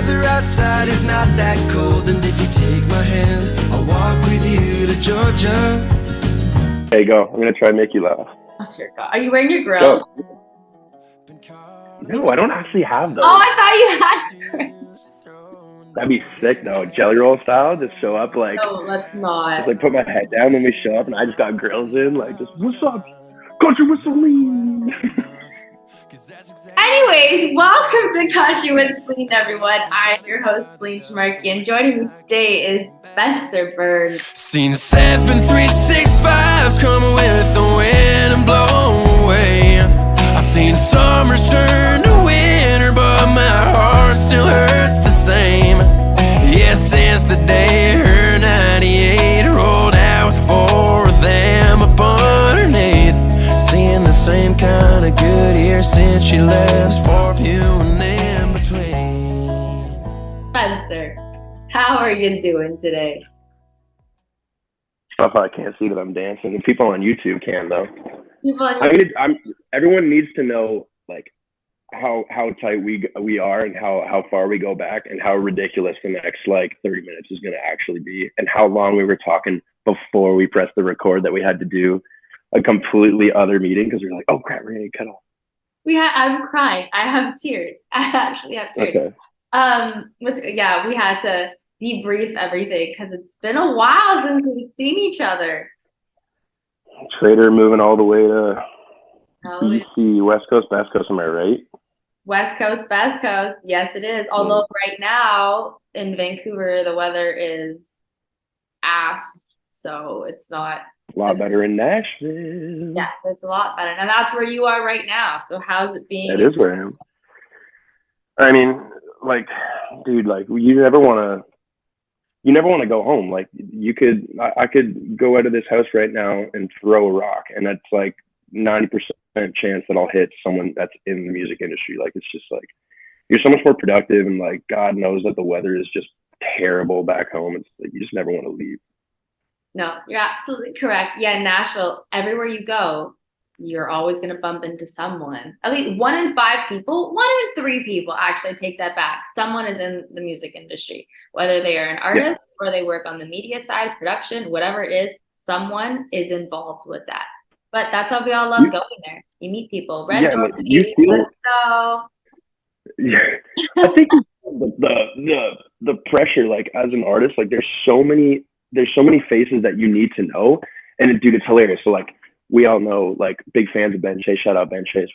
weather outside is not that cold, and if you take my hand, I'll walk with you to Georgia. There you go. I'm gonna try and make you laugh. Oh, dear God. Are you wearing your grills? No, I don't actually have those. Oh, I thought you had grills. That'd be sick though. Jelly roll style, just show up like. No, let's not. Just like put my head down when we show up, and I just got grills in, like just what's up, country with Celine. Anyways, welcome to Country with Celine, everyone. I'm your host, Celine Schmarky, and joining me today is Spencer Burns. Seen 7-3-6-5s come with the wind and blow away. I've seen summers turn to winter, but my heart still hurts the same. Yeah, since the day her 98 rolled out with four of them up underneath. Seeing the same kind of good year since she left, for few and in between. Spencer, how are you doing today? I can't see that I'm dancing. And people on YouTube can though. People on YouTube. Everyone needs to know like how tight we are and how far we go back and how ridiculous the next like 30 minutes is going to actually be, and how long we were talking before we pressed the record that we had to do a completely other meeting because we were like, oh crap, we're gonna get cut off. I'm crying. I have tears. I actually have tears. Okay. We had to debrief everything because it's been a while since we've seen each other. Trader moving all the way to BC, West Coast, Best Coast, am I right? West Coast, Best Coast. Yes, it is. Although right now in Vancouver, the weather is ass. So it's not a lot better in Nashville. Yes, it's a lot better. And that's where you are right now. So how's it being? It is where I am. I mean, like, dude, like you never want to go home. Like I could go out of this house right now and throw a rock, and that's like 90% chance that I'll hit someone that's in the music industry. Like, it's just like, you're so much more productive, and like, God knows that the weather is just terrible back home. It's like, you just never want to leave. No, you're absolutely correct. Yeah, in Nashville, everywhere you go, you're always going to bump into someone. At least 1 in 5 people, 1 in 3 people, actually, take that back. Someone is in the music industry, whether they are an artist or they work on the media side, production, whatever it is, someone is involved with that. But that's how we all love going there. You meet people. Red Door, let's go. Yeah, I think the pressure, like as an artist, like there's so many faces that you need to know, and dude, it's hilarious. So like we all know, like big fans of Ben Chase. Shout out Ben Chase.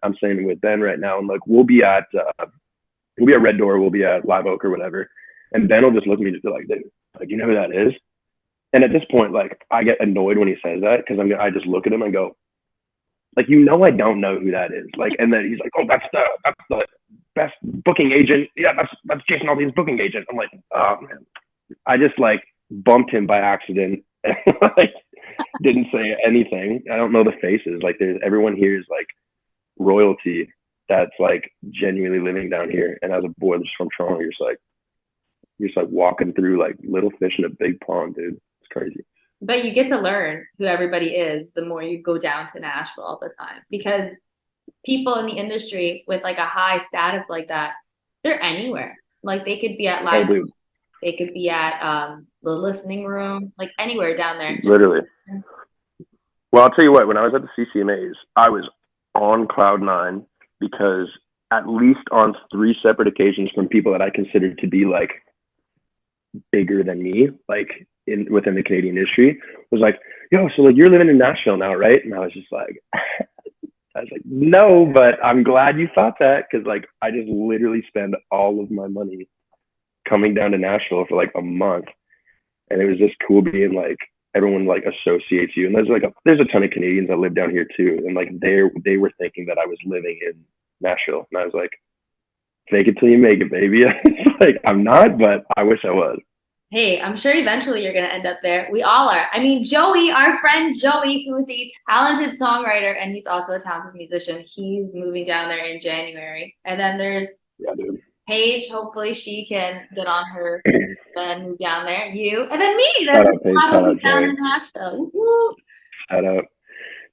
I'm staying with Ben right now, and like we'll be at Red Door, we'll be at Live Oak or whatever, and Ben will just look at me and be like, dude, like, you know who that is? And at this point, like, I get annoyed when he says that because I just look at him and go, like, I don't know who that is. Like, and then he's like, oh, that's the best booking agent. Yeah, that's Jason Aldean's booking agent. I'm like, oh man, I just like bumped him by accident and like didn't say anything. I don't know the faces. Like, everyone here is like royalty that's like genuinely living down here. And as a boy just from Toronto, you're just like walking through like little fish in a big pond, dude. Crazy. But you get to learn who everybody is the more you go down to Nashville all the time, because people in the industry with like a high status like that, they're anywhere. Like they could be at live, they could be at the listening room, like anywhere down there. Literally. Well, I'll tell you what, when I was at the CCMAs, I was on cloud 9 because at least on 3 separate occasions from people that I considered to be like bigger than me, like within the Canadian industry, was like, yo, so like you're living in Nashville now, right? And I was just like, no, but I'm glad you thought that, because like I just literally spend all of my money coming down to Nashville for like a month, and it was just cool being like, everyone like associates you, and there's a ton of Canadians that live down here too, and like they were thinking that I was living in Nashville, and I was like, fake it till you make it, baby. Like, I'm not, but I wish I was. Hey, I'm sure eventually you're going to end up there. We all are. I mean, Joey, our friend Joey, who is a talented songwriter, and he's also a talented musician, he's moving down there in January. And then there's Paige. Hopefully she can get on her and move down there. You, and then me. That's down in Nashville. Woo-hoo. Shout out.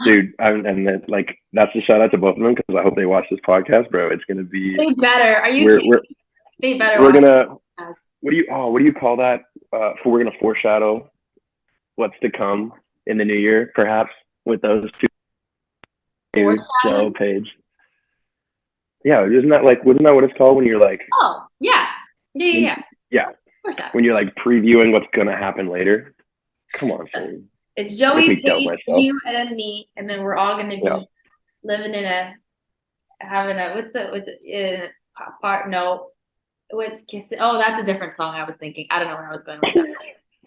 Dude, and then like that's a shout out to both of them, because I hope they watch this podcast, bro. It's gonna be. They better. Are you kidding? They better We're watch gonna. us. What do you call that? We're gonna foreshadow what's to come in the new year, perhaps with those two. Joe, Foreshadowing? Paige. Yeah, wasn't that what it's called when you're like, Oh, yeah. Yeah, yeah, yeah. yeah, Foreshadowing. when you're like previewing what's gonna happen later? Come on, Yes. Celine. It's Make Joey, me doubt Paige, myself. you, and then me, and then we're all gonna be Yeah. living in a having a what's it in part no what's kissing oh that's a different song I was thinking. I don't know where I was going with that.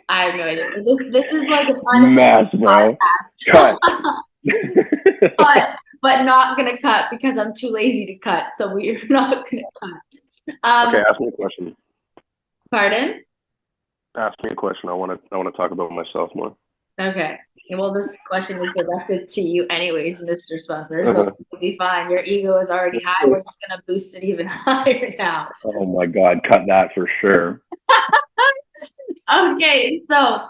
I have no idea. This is like an Mess, unhinged bro. podcast. Cut. but not gonna cut because I'm too lazy to cut, so we're not gonna cut. Okay, ask me a question. Pardon? Ask me a question. I want to talk about myself more. Okay. Well, this question is directed to you anyways, Mr. Spencer, so it'll be fine. Your ego is already high. We're just gonna boost it even higher now. Oh my God, cut that for sure. Okay, so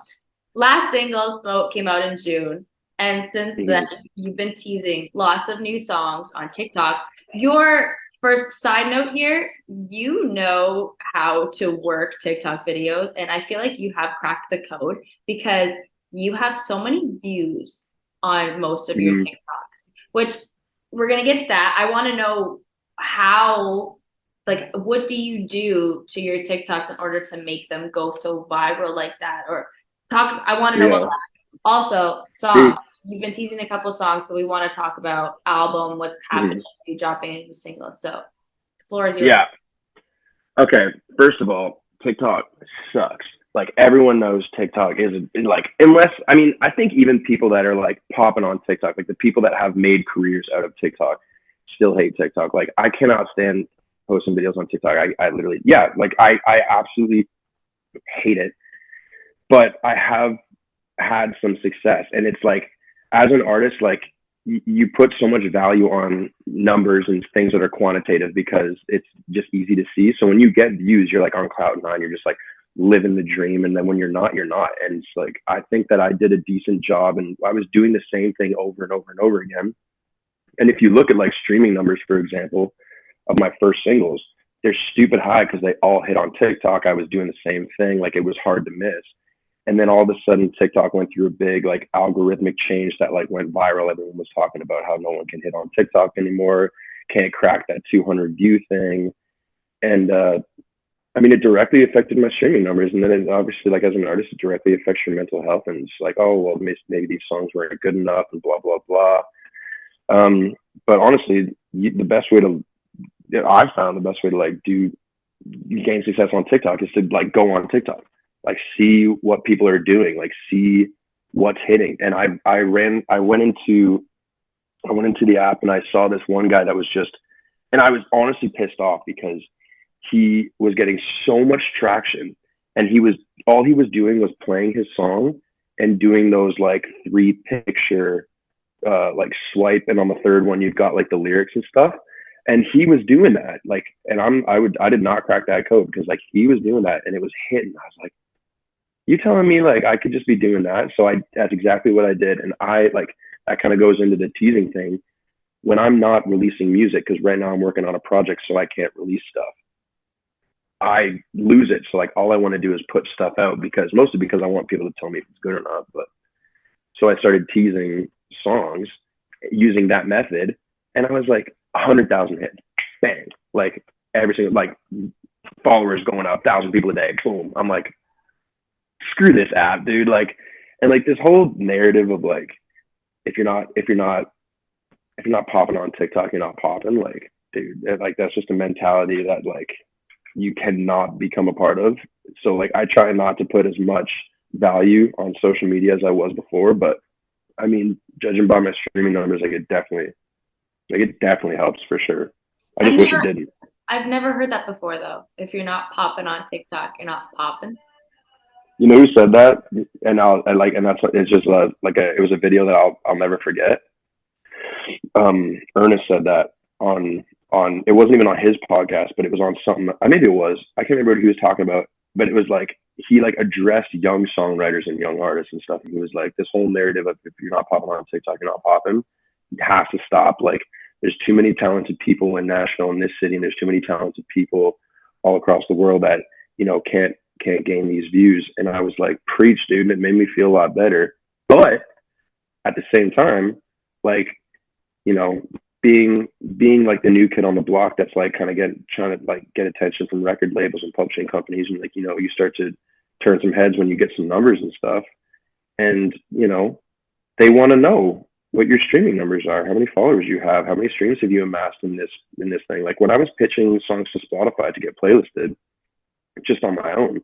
last single Smoke came out in June, and since then you've been teasing lots of new songs on TikTok. Your first side note here, you know how to work TikTok videos, and I feel like you have cracked the code because you have so many views on most of your TikToks, which we're gonna get to that. I want to know how, like, what do you do to your TikToks in order to make them go so viral like that? Or talk, I want to know about that. Also, songs. You've been teasing a couple songs, so we want to talk about album, what's happening, you dropping a new single. So the floor is yours. Yeah. Okay. First of all, TikTok sucks. Like everyone knows TikTok is like, unless, I mean, I think even people that are like popping on TikTok, like the people that have made careers out of TikTok still hate TikTok. Like I cannot stand posting videos on TikTok. I literally, yeah, like I absolutely hate it, but I have had some success. And it's like, as an artist, like you put so much value on numbers and things that are quantitative because it's just easy to see. So when you get views, you're like on cloud nine, you're just like living the dream. And then when you're not, you're not. And it's like, I think that I did a decent job and I was doing the same thing over and over and over again. And if you look at like streaming numbers, for example, of my first singles, they're stupid high because they all hit on TikTok. I was doing the same thing. Like it was hard to miss. And then all of a sudden TikTok went through a big like algorithmic change that like went viral. Everyone was talking about how no one can hit on TikTok anymore, can't crack that 200 view thing. And I mean, it directly affected my streaming numbers. And then it obviously, like as an artist, it directly affects your mental health. And it's like, oh, well, maybe these songs weren't good enough and blah, blah, blah. But honestly, the best way to, I found the best way to like gain success on TikTok is to like go on TikTok, like see what people are doing, like see what's hitting. And I went into the app and I saw this one guy that was just, and I was honestly pissed off because he was getting so much traction and all he was doing was playing his song and doing those like 3-picture like swipe, and on the third one you've got like the lyrics and stuff. And he was doing that, like, and I did not crack that code because like he was doing that and it was hitting. I was like, you telling me like I could just be doing that? So that's exactly what I did. And I like, that kind of goes into the teasing thing. When I'm not releasing music, because right now I'm working on a project, so I can't release stuff, I lose it. So like all I want to do is put stuff out mostly because I want people to tell me if it's good or not. But so I started teasing songs using that method, and I was like 100,000 hits, bang, like every single, like followers going up, 1,000 people a day, boom. I'm like, screw this app, dude. Like, and like this whole narrative of like, if you're not popping on TikTok, you're not popping. Like, dude, like that's just a mentality that like you cannot become a part of. So like I try not to put as much value on social media as I was before, but I mean, judging by my streaming numbers, it definitely helps for sure. I just wish it didn't. I've never heard that before though. If you're not popping on TikTok, you're not popping. You know who said that? And it's just it was a video that I'll never forget. Ernest said that on it wasn't even on his podcast, but it was on something. Maybe it was. I can't remember what he was talking about, but it was like he like addressed young songwriters and young artists and stuff. And he was like, this whole narrative of if you're not popping on TikTok, you're not popping. It has to stop. Like there's too many talented people in Nashville, in this city, and there's too many talented people all across the world that, you know, can't gain these views. And I was like, preach, dude. And it made me feel a lot better. But at the same time, like, you know, being like the new kid on the block that's like kind of trying to like get attention from record labels and publishing companies, and like, you know, you start to turn some heads when you get some numbers and stuff. And, you know, they want to know what your streaming numbers are, how many followers you have, how many streams have you amassed in this thing. Like when I was pitching songs to Spotify to get playlisted just on my own,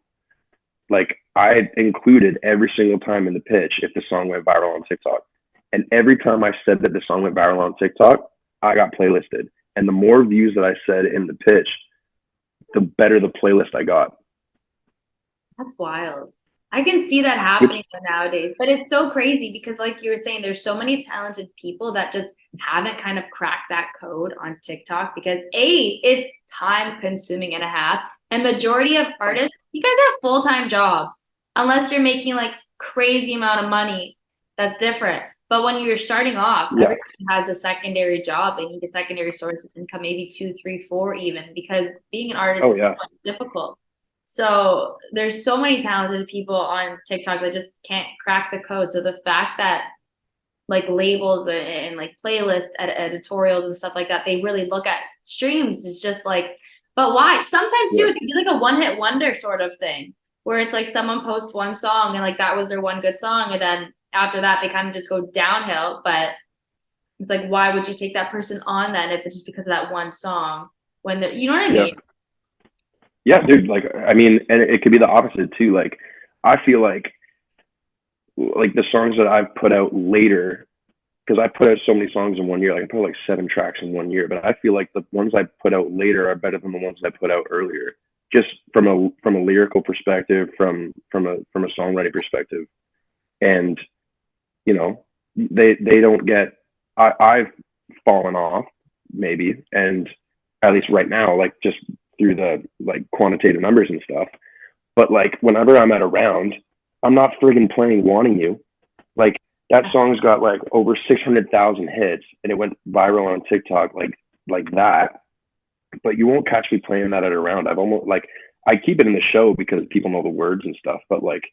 like I included every single time in the pitch if the song went viral on TikTok. And every time I said that the song went viral on TikTok, I got playlisted. And the more views that I said in the pitch, the better the playlist I got. That's wild. I can see that happening nowadays, but it's so crazy because like you were saying, there's so many talented people that just haven't kind of cracked that code on TikTok because it's time consuming and a half. And majority of artists, you guys have full-time jobs, unless you're making like crazy amount of money. That's different. But when you're starting off, everybody has a secondary job. They need a secondary source of income, maybe 2, 3, 4 even, because being an artist is difficult. So there's so many talented people on TikTok that just can't crack the code. So the fact that like labels and like playlists, editorials and stuff like that, they really look at streams is just like, but why? Sometimes too, it can be like a one-hit wonder sort of thing where it's like someone posts one song and like that was their one good song. And then after that, they kind of just go downhill. But it's like, why would you take that person on then if it's just because of that one song? When you know what I mean? Yeah, dude. Like, I mean, and it could be the opposite too. Like, I feel like the songs that I've put out later, because I put out so many songs in 1 year. Like, I put out like 7 tracks in 1 year. But I feel like the ones I put out later are better than the ones I put out earlier. Just from a lyrical perspective, from a songwriting perspective, and you know, they don't get. I've fallen off maybe, and at least right now, like just through the like quantitative numbers and stuff. But like whenever I'm at a round, I'm not friggin' playing "Wanting You." Like that song's got like over 600,000 hits, and it went viral on TikTok like that. But you won't catch me playing that at a round. I've almost like I keep it in the show because people know the words and stuff. But like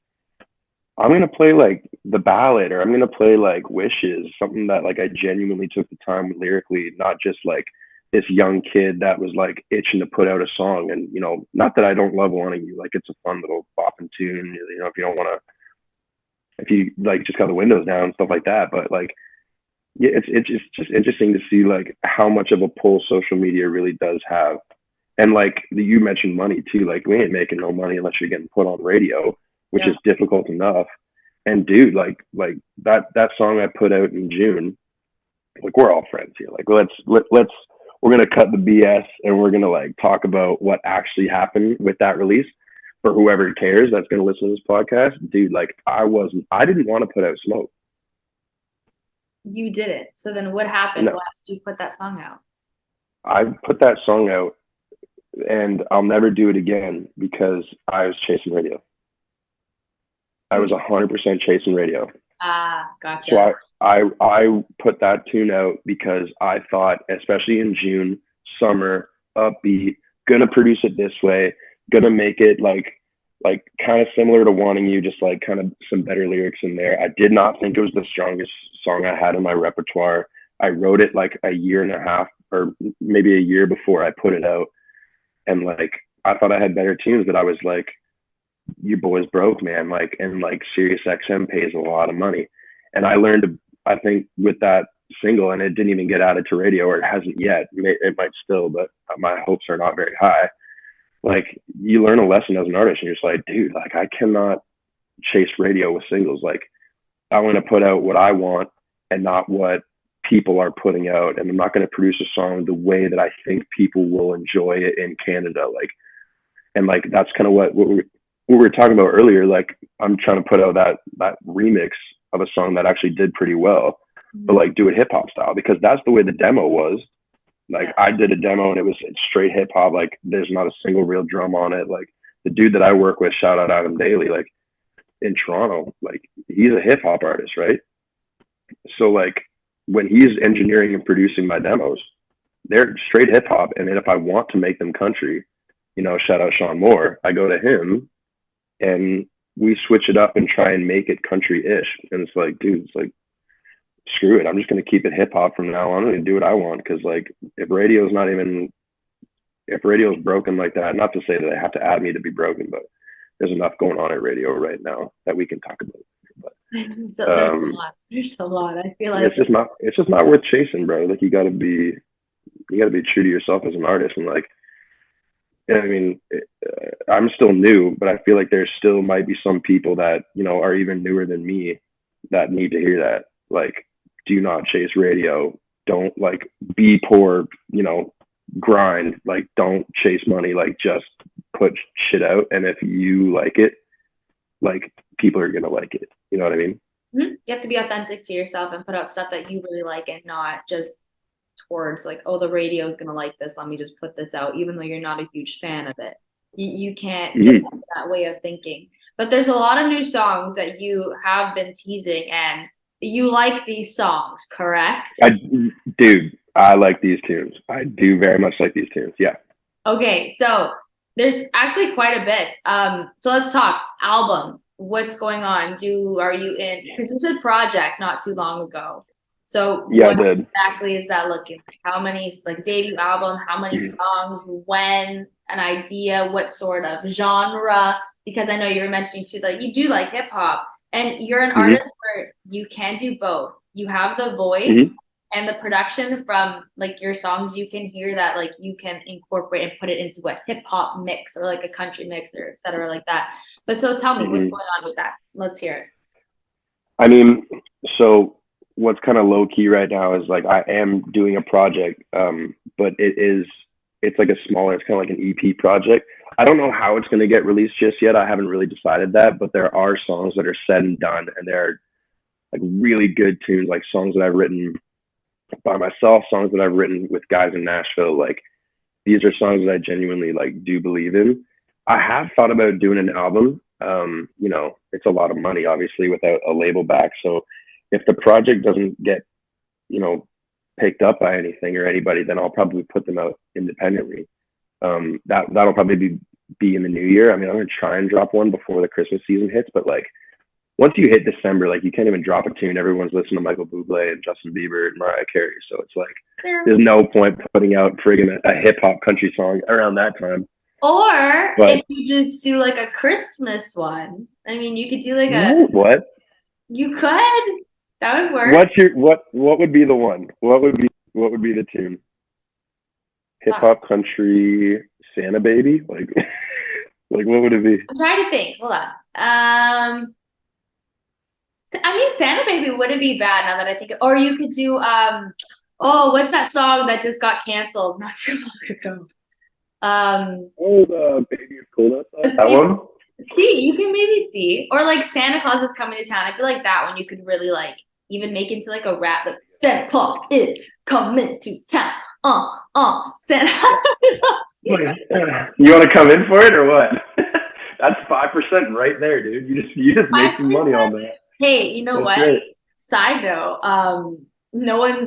I'm gonna play like the ballad, or I'm gonna play like Wishes, something that like I genuinely took the time lyrically, not just like this young kid that was like itching to put out a song. And you know, not that I don't love Wanting You, like it's a fun little bopping tune, you know, if you don't want to, if you like just got the windows down and stuff like that. But like, yeah, it's just interesting to see like how much of a pull social media really does have. And like you mentioned money too, like we ain't making no money unless you're getting put on radio, which is difficult enough. And dude, like that song I put out in June, like we're all friends here. Like let's we're gonna cut the BS and we're gonna like talk about what actually happened with that release for whoever cares that's gonna listen to this podcast. Dude, like I didn't want to put out Smoke. You did it. So then what happened? No. Why did you put that song out? I put that song out and I'll never do it again because I was chasing radio. I was 100% chasing radio. Gotcha. So I put that tune out because I thought, especially in June, summer, upbeat, gonna produce it this way, gonna make it like kind of similar to Wanting You, just like kind of some better lyrics in there. I did not think it was the strongest song I had in my repertoire. I wrote it like a year and a half or maybe a year before I put it out. And like, I thought I had better tunes, but I was like, your boy's broke, man. Like, and like Sirius XM pays a lot of money. And I learned, I think with that single, and it didn't even get added to radio, or it hasn't yet. It might still, but my hopes are not very high. Like you learn a lesson as an artist and you're just like, dude, like I cannot chase radio with singles. Like I want to put out what I want and not what people are putting out. And I'm not going to produce a song the way that I think people will enjoy it in Canada. Like, and like, that's kind of what we were talking about earlier. Like I'm trying to put out that remix of a song that actually did pretty well, but like do it hip hop style, because that's the way the demo was. Like I did a demo and it was straight hip hop. Like there's not a single real drum on it. Like the dude that I work with, shout out Adam Daly, like in Toronto, like he's a hip hop artist, right? So like when he's engineering and producing my demos, they're straight hip hop. And then if I want to make them country, shout out Sean Moore. I go to him and we switch it up and try and make it country-ish. And it's like, dude, it's like, screw it. I'm just going to keep it hip hop from now on and do what I want. Cause like, if radio's broken like that, not to say that they have to add me to be broken, but there's enough going on at radio right now that we can talk about. But, so there's a lot. I feel like it's just not worth chasing, bro. Like you gotta be true to yourself as an artist. And like, I mean, I'm still new, but I feel like there still might be some people that, are even newer than me that need to hear that. Like, do not chase radio. Don't like be poor, grind. Like, don't chase money. Like, just put shit out. And if you like it, like, people are going to like it. You know what I mean? You have to be authentic to yourself and put out stuff that you really like and not just towards like, oh, the radio is going to like this. Let me just put this out, even though you're not a huge fan of it. You can't get that way of thinking. But there's a lot of new songs that you have been teasing, and you like these songs, correct? Dude, I like these tunes. I do very much like these tunes. Yeah. Okay, so there's actually quite a bit. So let's talk album. What's going on? Are you in? Because you said project not too long ago. So yeah, what exactly is that looking like? How many, like, debut album? How many songs? When? An idea? What sort of genre? Because I know you were mentioning too that you do like hip hop, and you're an artist where you can do both. You have the voice and the production from like your songs. You can hear that, like, you can incorporate and put it into a hip hop mix or like a country mix or etc. like that. But so tell me, what's going on with that? Let's hear it. I mean, so what's kind of low key right now is like I am doing a project, but it's like a smaller, it's kind of like an EP project. I don't know how it's going to get released just yet. I haven't really decided that, but there are songs that are said and done, and they're like really good tunes, like songs that I've written by myself, songs that I've written with guys in Nashville. Like, these are songs that I genuinely like do believe in. I have thought about doing an album. It's a lot of money, obviously, without a label back. So if the project doesn't get, picked up by anything or anybody, then I'll probably put them out independently. That'll probably be in the new year. I mean, I'm gonna try and drop one before the Christmas season hits, but like once you hit December, like you can't even drop a tune. Everyone's listening to Michael Bublé and Justin Bieber and Mariah Carey, so it's like there's no point putting out friggin' a hip hop country song around that time. Or if you just do like a Christmas one, I mean, you could do like what? You could. That would work. What would be the one? What would be the tune? Hip hop country Santa Baby? Like like what would it be? I'm trying to think. Hold on. I mean, Santa Baby wouldn't be bad now that I think. Or you could do what's that song that just got canceled not too long ago? The Baby It's Cold Outside. That one? See, you can maybe see. Or like Santa Claus is Coming to Town. I feel like that one you could really like even make into like a rap, like Santa Claus is coming to town. Santa. You want to come in for it or what? That's 5% right there, dude. You just make some money on that. Hey, you know That's what? Great. Side note, no one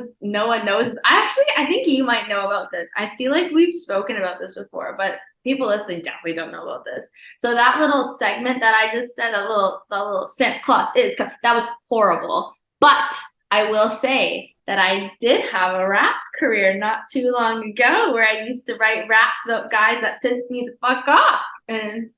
knows. I think you might know about this. I feel like we've spoken about this before, but people listening definitely don't know about this. So that little segment that I just said, that little Santa Claus is, that was horrible. But I will say that I did have a rap career not too long ago where I used to write raps about guys that pissed me the fuck off, and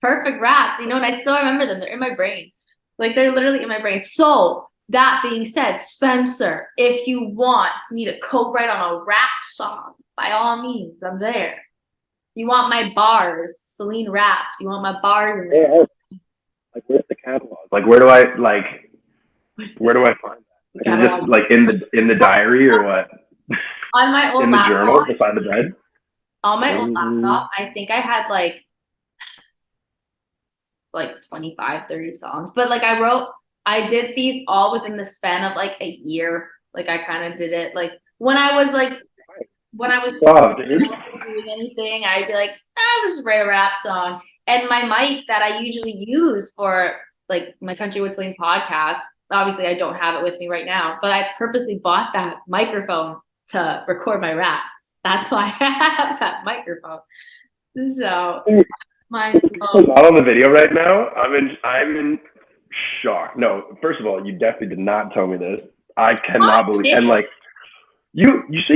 perfect raps, and I still remember them. They're in my brain. Like, they're literally in my brain. So that being said, Spencer, if you want me to co-write on a rap song, by all means, I'm there. You want my bars, Celine raps. You want my bars in there. Yeah. Like, where's the catalog? Like, where do I find that? Like, is it like in the diary or what? On my old in the laptop, journal beside the bed. On my old laptop, I think I had like 25, 30 songs. But like I did these all within the span of like a year. Like, I kind of did it like when I was doing anything, I'd be like, I'll just write a rap song. And my mic that I usually use for like my Country with Celine podcast, obviously I don't have it with me right now, but I purposely bought that microphone to record my raps. That's why I have that microphone. So my Not on the video right now. I'm in shock. No, first of all, you definitely did not tell me this. I cannot believe. And like you say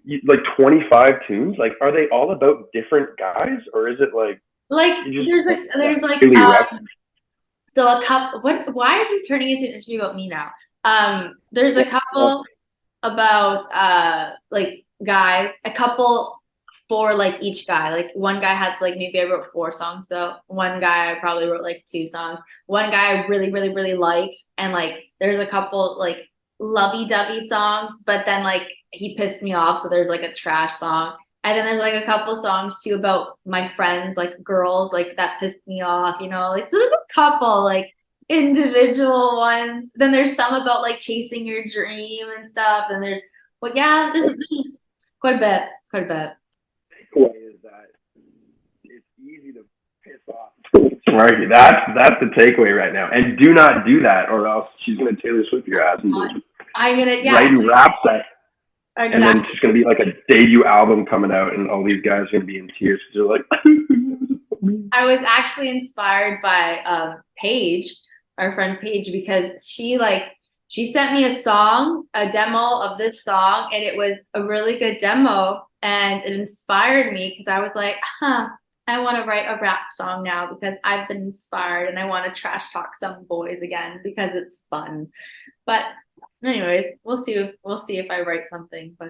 you like 25 tunes. Like, are they all about different guys, or is it like there's like really rep? so a couple. Why is this turning into an interview about me now? There's a couple about like guys, a couple for like each guy. Like one guy had like maybe I wrote 4 songs about. One guy I probably wrote like 2 songs. One guy I really, really, really liked, and like there's a couple like lovey-dovey songs, but then like he pissed me off, so there's like a trash song. And then there's like a couple songs too about my friends, like girls, like that pissed me off, you know. Like so there's a couple like individual ones. Then there's some about like chasing your dream and stuff. And there's there's quite a bit. Quite a bit. Takeaway is that it's easy to piss off Marky. That's the takeaway right now. And do not do that, or else she's gonna Taylor Swift your ass and I'm gonna writing rap set. exactly. And then it's gonna be like a debut album coming out, and all these guys are gonna be in tears because they're like. I was actually inspired by Paige, our friend Paige, because she sent me a song, a demo of this song, and it was a really good demo, and it inspired me because I was like, I want to write a rap song now because I've been inspired and I want to trash talk some boys again because it's fun. But anyways, we'll see if I write something. But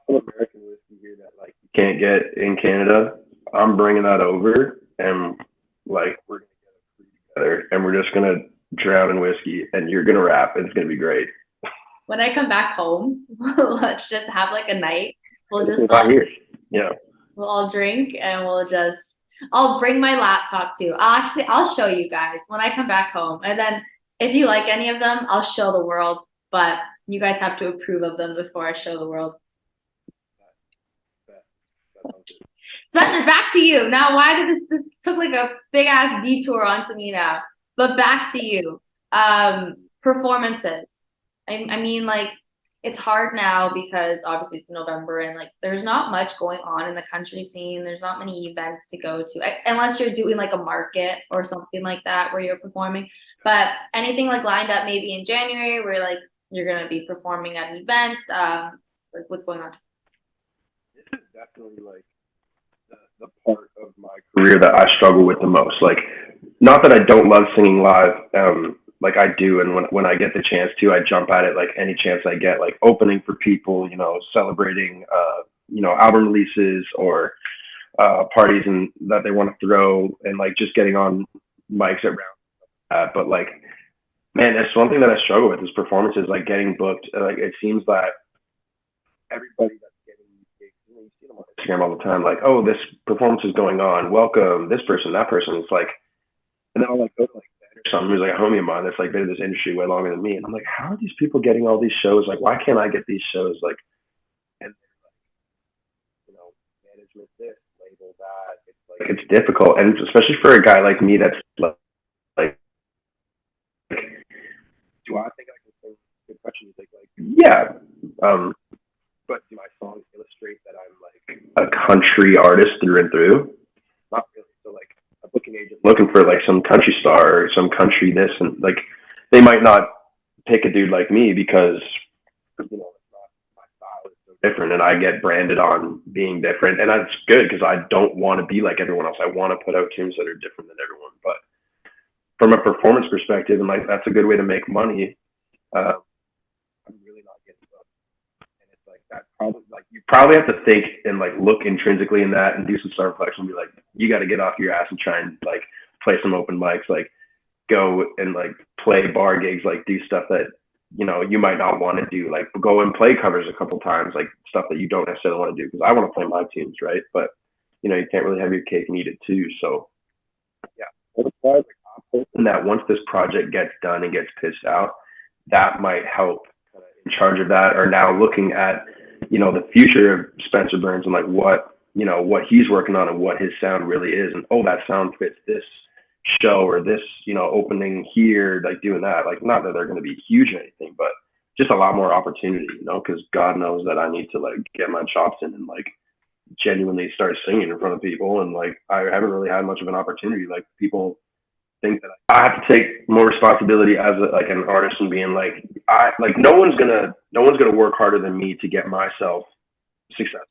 American whiskey here that like you can't get in Canada. I'm bringing that over, and like we're gonna get a crew together, and we're just gonna drown in whiskey, and you're gonna rap, and it's gonna be great. When I come back home, let's just have like a night. We'll just we'll all drink and I'll bring my laptop too. I'll show you guys when I come back home. And then if you like any of them, I'll show the world. But you guys have to approve of them before I show the world. Spencer, back to you. Now, why did this took like a big ass detour onto me now? But back to you. Performances. I mean, like, it's hard now because obviously it's November and like there's not much going on in the country scene. There's not many events to go to unless you're doing like a market or something like that where you're performing. But anything like lined up maybe in January where like you're gonna be performing at an event, like what's going on? This is definitely like the part of my career that I struggle with the most. Like, not that I don't love singing live, like I do, and when I get the chance to, I jump at it like any chance I get, like opening for people, you know, celebrating, you know, album releases or parties and that they want to throw, and like just getting on mics at rounds. But like, man, that's one thing that I struggle with is performances, like getting booked. Like it seems that everybody that's getting gigs, you know, you see them on Instagram all the time, like, oh, this performance is going on, welcome this person, that person. It's like, and then I'll like go to like something who's like a homie of mine that's like been in this industry way longer than me, and I'm like, how are these people getting all these shows? Like, why can't I get these shows? Like, and like, you know, management this, label that. It's like it's difficult, and especially for a guy like me that's like do I think I can sing? Good question. Is like yeah, but do my songs illustrate that I'm like a country artist through and through? Not really. So like a booking agent looking for like some country star or some country this, and like they might not pick a dude like me because you know it's not, my style is so different, and I get branded on being different, and that's good because I don't want to be like everyone else. I want to put out tunes that are different than everyone. But from a performance perspective, and like that's a good way to make money. I'm really not getting booked, and it's like that. Probably like you probably have to think and like look intrinsically in that and do some self-reflection and be like, you got to get off your ass and try and like play some open mics, like go and like play bar gigs, like do stuff that you know you might not want to do, like go and play covers a couple times, like stuff that you don't necessarily want to do, because I want to play my tunes, right? But you know you can't really have your cake and eat it too. So yeah, I'm hoping that once this project gets done and gets pitched out, that might help in charge of that, or now looking at you know the future of Spencer Burns and like what you know what he's working on and what his sound really is, and oh, that sound fits this show or this you know opening here, like doing that. Like not that they're going to be huge or anything, but just a lot more opportunity, you know, because God knows that I need to like get my chops in and like genuinely start singing in front of people. And like, I haven't really had much of an opportunity. Like, people think that I have to take more responsibility as like an artist and being like, no one's gonna work harder than me to get myself successful.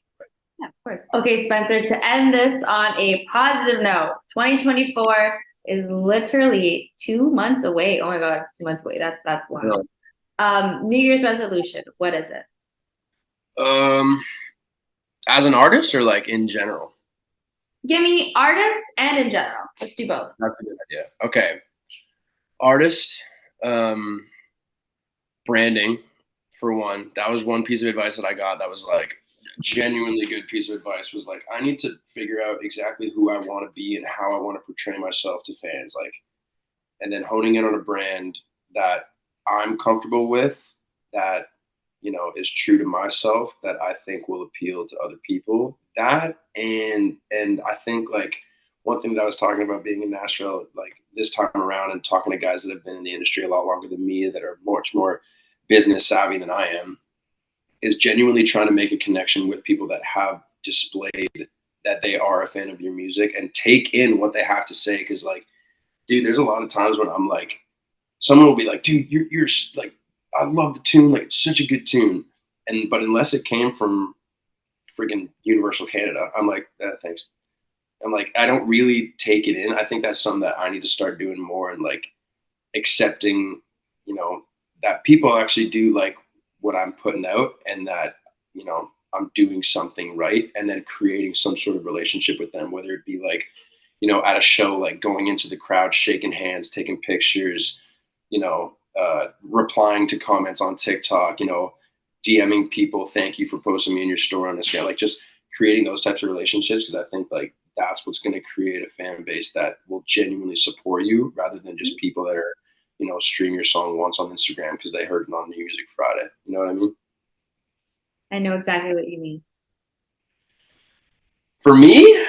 Yeah, of course. Okay, Spencer, to end this on a positive note, 2024 is literally 2 months away. Oh my God, it's 2 months away. That's wild. New Year's resolution, what is it? As an artist or like in general? Give me artist and in general. Let's do both. That's a good idea. Okay. Artist, branding for one. That was one piece of advice that I got that was like genuinely good piece of advice, was like, I need to figure out exactly who I want to be and how I want to portray myself to fans. Like, and then honing in on a brand that I'm comfortable with, that, you know, is true to myself, that I think will appeal to other people. That and I think like one thing that I was talking about being in Nashville, like this time around, and talking to guys that have been in the industry a lot longer than me, that are much more business savvy than I am, is genuinely trying to make a connection with people that have displayed that they are a fan of your music and take in what they have to say. Cause like, dude, there's a lot of times when I'm like, someone will be like, dude, you're like, I love the tune. Like, it's such a good tune. But unless it came from friggin' Universal Canada, I'm like, thanks. I'm like, I don't really take it in. I think that's something that I need to start doing more, and like accepting, you know, that people actually do like what I'm putting out, and that, you know, I'm doing something right, and then creating some sort of relationship with them, whether it be like, you know, at a show, like going into the crowd, shaking hands, taking pictures, you know, replying to comments on TikTok, you know, DMing people, thank you for posting me in your story on this guy, like just creating those types of relationships. Because I think like that's what's going to create a fan base that will genuinely support you, rather than just people that are, you know, stream your song once on Instagram because they heard it on New Music Friday. You know what I mean? I know exactly what you mean. For me,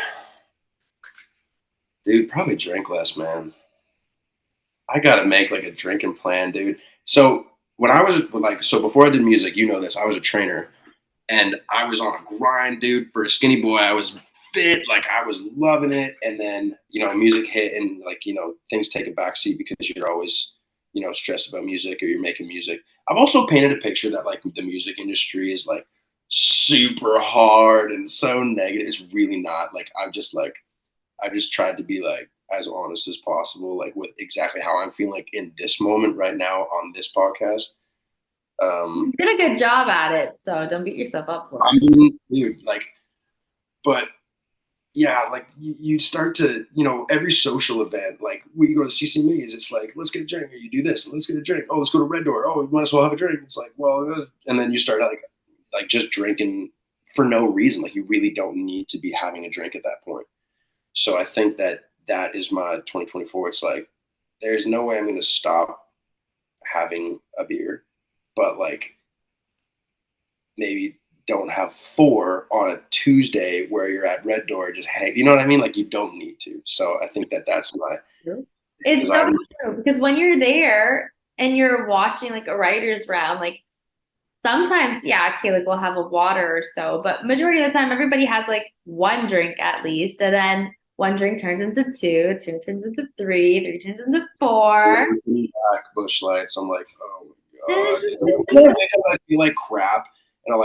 dude, probably drink less, man. I gotta make like a drinking plan, dude. So when I was like, so before I did music, you know this, I was a trainer, and I was on a grind, dude. For a skinny boy, I was fit, like I was loving it. And then, you know, music hit, and like, you know, things take a backseat because you're always, you know, stressed about music, or you're making music. I've also painted a picture that like the music industry is like super hard and so negative. It's really not. Like I just tried to be like as honest as possible, like with exactly how I'm feeling like in this moment right now on this podcast. You did a good job at it, so don't beat yourself up for it. I mean, dude, like, but yeah, like you start to, you know, every social event, like we go to CC Me's, it's like, let's get a drink, or you do this, let's get a drink. Oh, let's go to Red Door. Oh, we might as well have a drink. It's like, well, and then you start like just drinking for no reason. Like you really don't need to be having a drink at that point. So I think that is my 2024. It's like, there's no way I'm going to stop having a beer, but like maybe don't have 4 on a Tuesday where you're at Red Door, just hang, you know what I mean? Like you don't need to. So I think that's my, it's so true, because when you're there and you're watching like a writer's round, like sometimes, yeah, okay, like we'll have a water or so, but majority of the time everybody has like one drink at least, and then one drink turns into 2, 2 turns into 3 turns into 4. Back, Bush Lights. I'm like, oh my God. I feel like crap. And I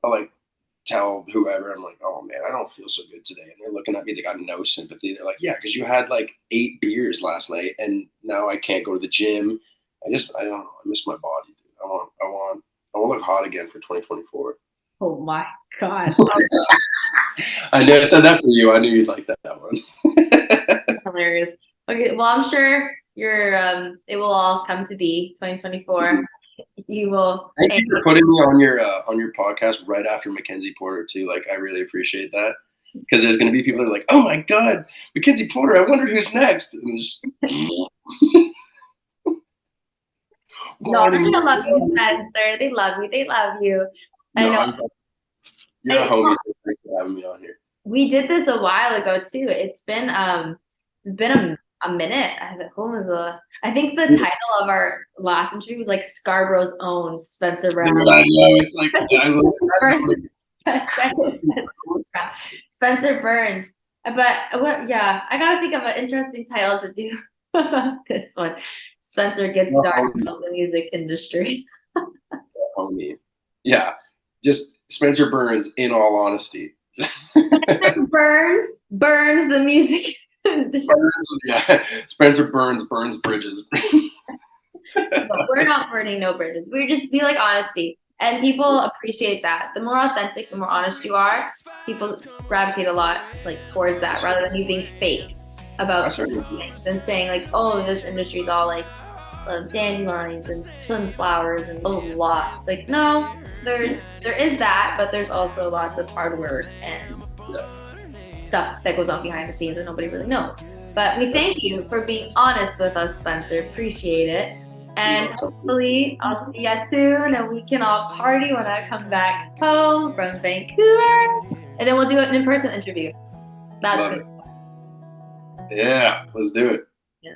like tell whoever, I'm like, oh man, I don't feel so good today. And they're looking at me, they got no sympathy. They're like, yeah, because you had like 8 beers last night and now I can't go to the gym. I don't know. I miss my body, dude. I want to look hot again for 2024. Oh my God. I know I said that for you. I knew you'd like that one. Hilarious. Okay, well, I'm sure it will all come to be 2024. Mm-hmm. You will. Thank you for putting me on your podcast right after Mackenzie Porter too. Like, I really appreciate that, because there's going to be people that are like, oh my God, Mackenzie Porter, I wonder who's next. And just... No, they're gonna love you, Spencer. They love you. They love you. I know. You're a homie, so thanks for having me on here. We did this a while ago too. It's been a minute. I think the title of our last interview was like Scarborough's own Spencer Brown. Spencer Burns. But what? Yeah, I gotta think of an interesting title to do about this one. Spencer gets No, dark about the music industry. homie. Yeah, just Spencer Burns. In all honesty, Spencer burns the music industry. yeah, Spencer burns bridges. But we're not burning no bridges. We like honesty. And people appreciate that. The more authentic, the more honest you are, people gravitate a lot like towards that rather than you being fake about certain things and saying like, oh, this industry is all like dandelions and sunflowers and blah blah blah. It's like, no, there is that, but there's also lots of hard work and stuff that goes on behind the scenes that nobody really knows. But we thank you for being honest with us, Spencer. Appreciate it. And hopefully I'll see you soon and we can all party when I come back home from Vancouver. And then we'll do an in-person interview. That's good. Yeah, let's do it.